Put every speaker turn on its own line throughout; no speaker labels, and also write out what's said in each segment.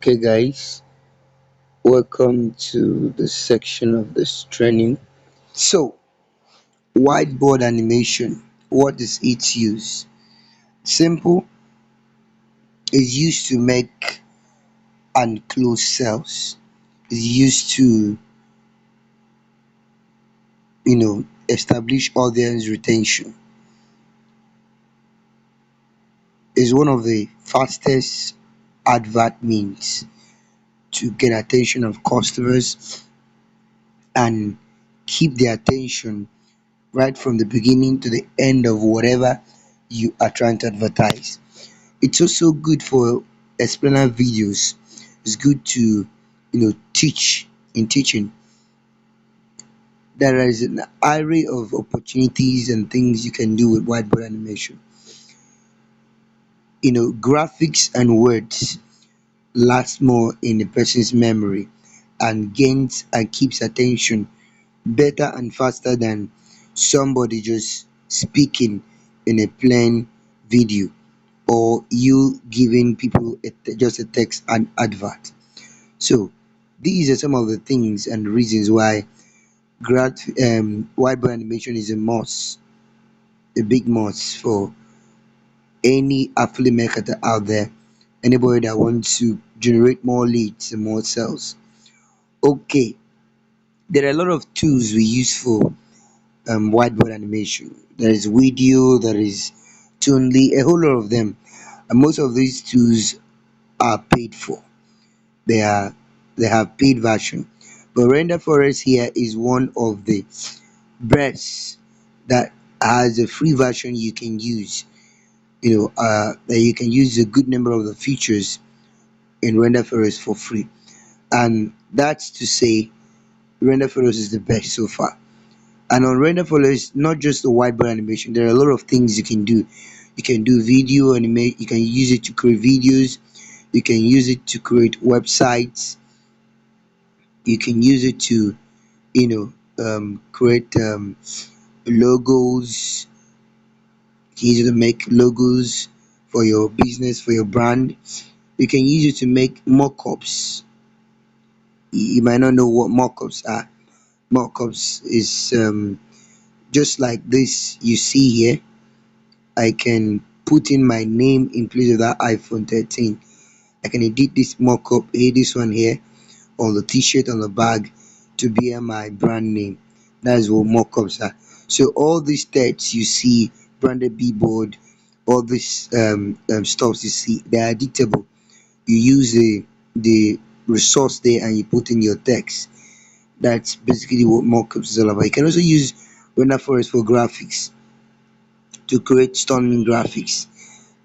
Okay, guys, welcome to the section of this training. So, whiteboard animation, what is its use? Simple, is used to make and close cells. Is used to, establish audience retention. Is one of the fastest advert means to get attention of customers and keep their attention right from the beginning to the end of whatever you are trying to advertise. It's also good for explainer videos. It's good to teach. In teaching, there is an array of opportunities and things you can do with whiteboard animation. Graphics and words last more in a person's memory and gains and keeps attention better and faster than somebody just speaking in a plain video, or you giving people just a text and advert. So these are some of the things and reasons why whiteboard animation is a must, a big must for any affiliate marketer out there, anybody that wants to generate more leads and more sales. Okay, there are a lot of tools we use for whiteboard animation. There is video, there is Tunely, a whole lot of them. And most of these tools are paid for. They are they have paid version. But Render Forest here is one of the best that has a free version you can use. That you can use a good number of the features in Render Forest for free. And that's to say Render Forest is the best so far. And on Render Forest, not just the whiteboard animation, there are a lot of things you can do. You can do video animate, you can use it to create videos, you can use it to create websites, you can use it to create logos. You can use it to make logos for your business, for your brand. You can use it to make mock-ups. You might not know what mock-ups are. Mock-ups is just like this you see here. I can put in my name in place of that iPhone 13. I can edit this mock-up, this one here, on the t-shirt, on the bag, to bear my brand name. That is what mock-ups are. So all these text you see, branded billboard, all these stuffs you see, they are editable. You use the resource there and you put in your text. That's basically what mockups is all about. You can also use render forest for graphics to create stunning graphics.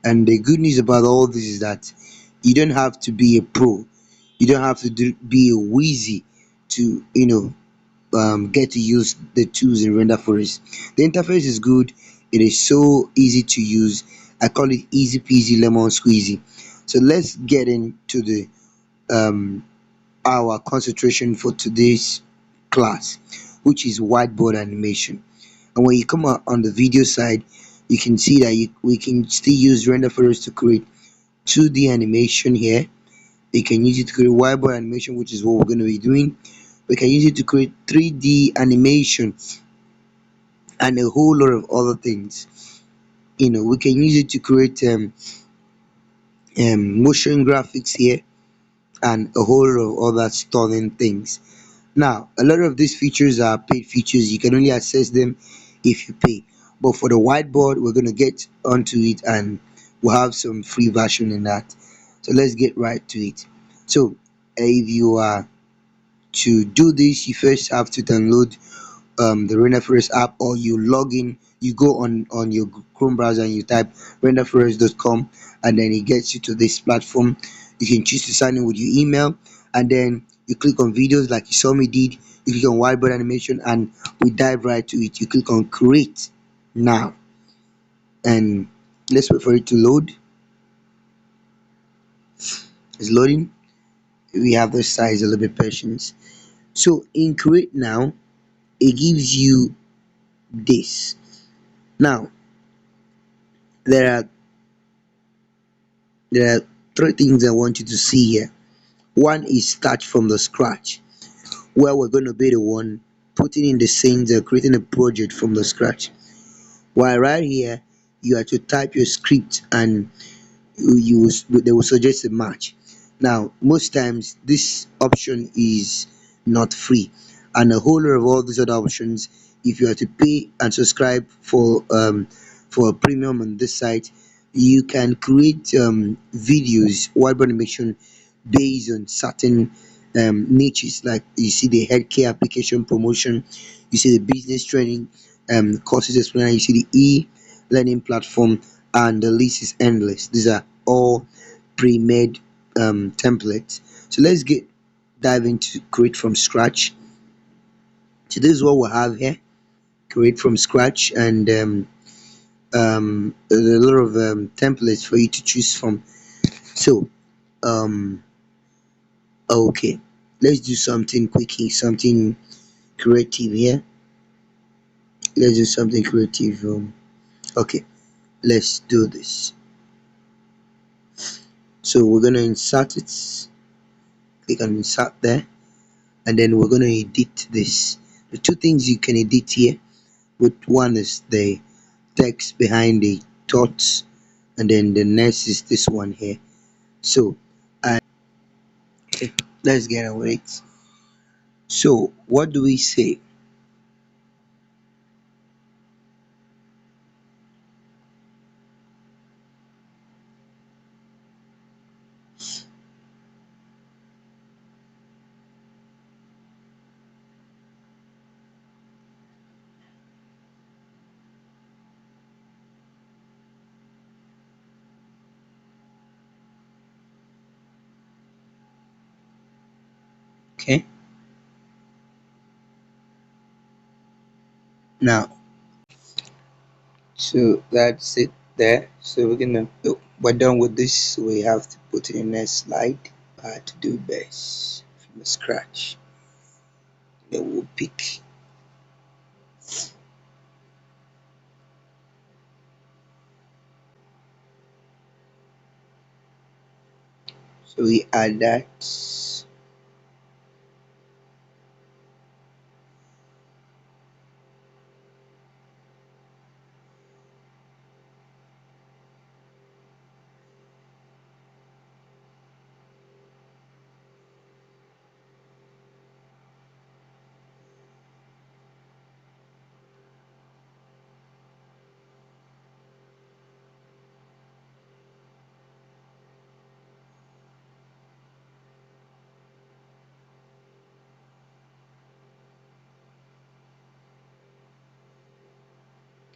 And the good news about all this is that you don't have to be a pro. You don't have to be a wheezy to get to use the tools in render forest. The interface is good. It is so easy to use. I call it easy peasy lemon squeezy. So let's get into the um our concentration for today's class, which is whiteboard animation. And when you come out on the video side, you can see that we can still use render for us to create 2D animation here. You can use it to create whiteboard animation, which is what we're going to be doing. We can use it to create 3D animation and a whole lot of other things. We can use it to create motion graphics here and a whole lot of other stunning things. Now, a lot of these features are paid features. You can only access them if you pay. But for the whiteboard, we're going to get onto it and we'll have some free version in that. So let's get right to it. So if you are to do this, you first have to download the RenderForest app, or you log in. You go on your Chrome browser and you type renderforest.com, and then it gets you to this platform. You can choose to sign in with your email, and then you click on videos like you saw me did. You click on whiteboard animation and we dive right to it. You click on create now, and let's wait for it to load. It's loading. We have the size, a little bit patience. So in create now, it gives you this. Now there are there are three things I want you to see here. One is start from the scratch, where we're going to be the one putting in the scenes, creating a project from the scratch. While right here, you have to type your script and they will suggest a match. Now most times this option is not free, and a whole lot of all these other options, if you are to pay and subscribe for a premium on this site, you can create videos, web animation, based on certain niches. Like you see the healthcare application promotion, you see the business training courses explainer, you see the e-learning platform, and the list is endless. These are all pre-made templates. So let's get dive into create from scratch. So this is what we have here: create from scratch, and there's a lot of templates for you to choose from. So okay, let's do something quickie, something creative here. Let's do something creative. Okay, let's do this. So we're gonna insert it. Click on insert there, and then we're gonna edit this. The two things you can edit here, with one is the text behind the thoughts, and then the next is this one here. So okay, let's get on with it. So what do we say? Okay, now so that's it there. So we're done with this. We have to put in the next slide. To do best from scratch. Then we'll pick. So we add that.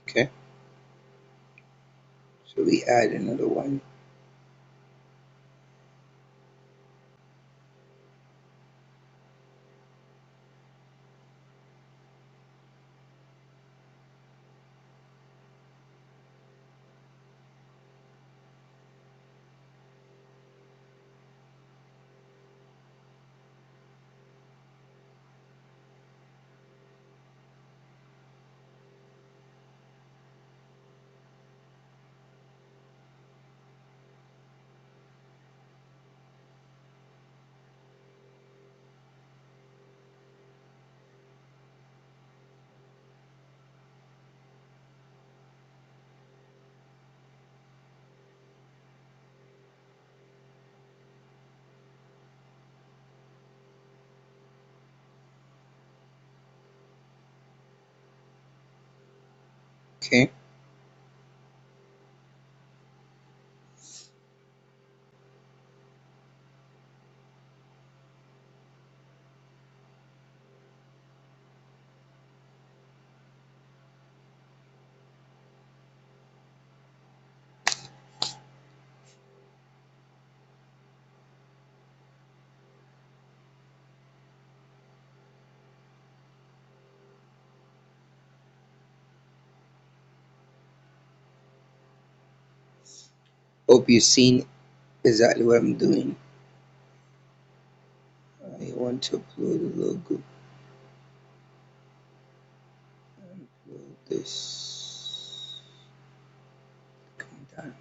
Okay, so we add another one. Okay, hope you've seen exactly what I'm doing. I want to upload a logo. Upload this. Come down.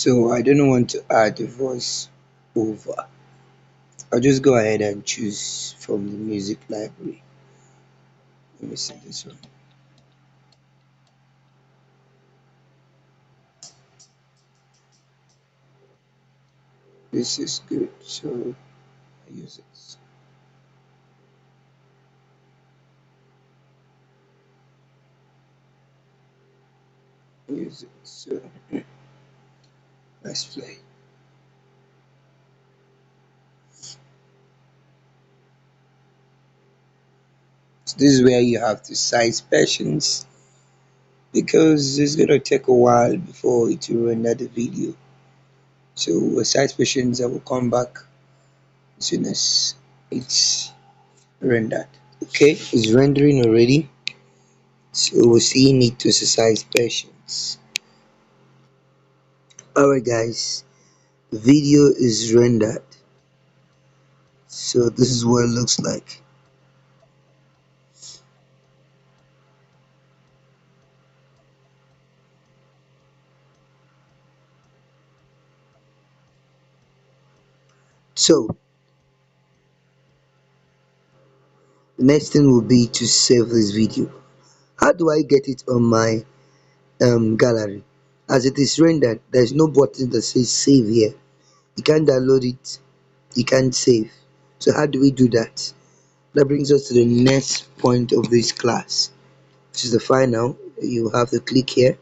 So I don't want to add the voice over. I'll just go ahead and choose from the music library. Let me see this one. This is good. So I use it. Use it. So let's play. So this is where you have to size patience because it's gonna take a while before it will render the video. So with size patience, I will come back as soon as it's rendered. Okay, it's rendering already. So we see need to exercise patience. Alright guys, video is rendered. So this is what it looks like. So the next thing will be to save this video. How do I get it on my gallery? As it is rendered, there's no button that says save here. You can't download it, you can't save. So how do we do that? That brings us to the next point of this class, which is the final. You have to click here.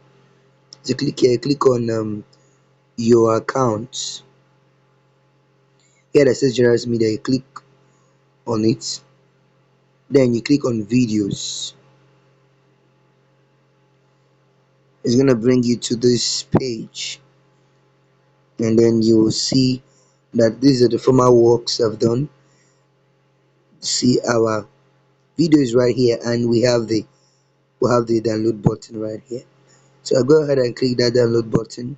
To click here, click on your account. Here that says Gerrax Media, you click on it. Then you click on videos. It's gonna bring you to this page, and then you will see that these are the former works I've done. See our video is right here, and we have the download button right here. So I go ahead and click that download button,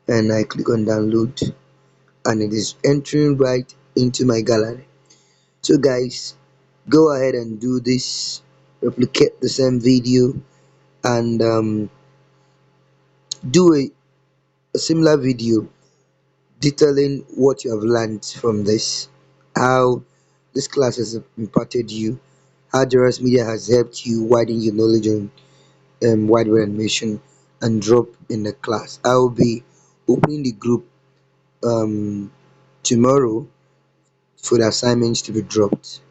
and I click on download, and it is entering right into my gallery. So guys, go ahead and do this, replicate the same video, and do a similar video detailing what you have learned from this, how this class has impacted you, how Gerrax Media has helped you widen your knowledge on wideware animation, and drop in the class. I will be opening the group um, tomorrow for the assignments to be dropped.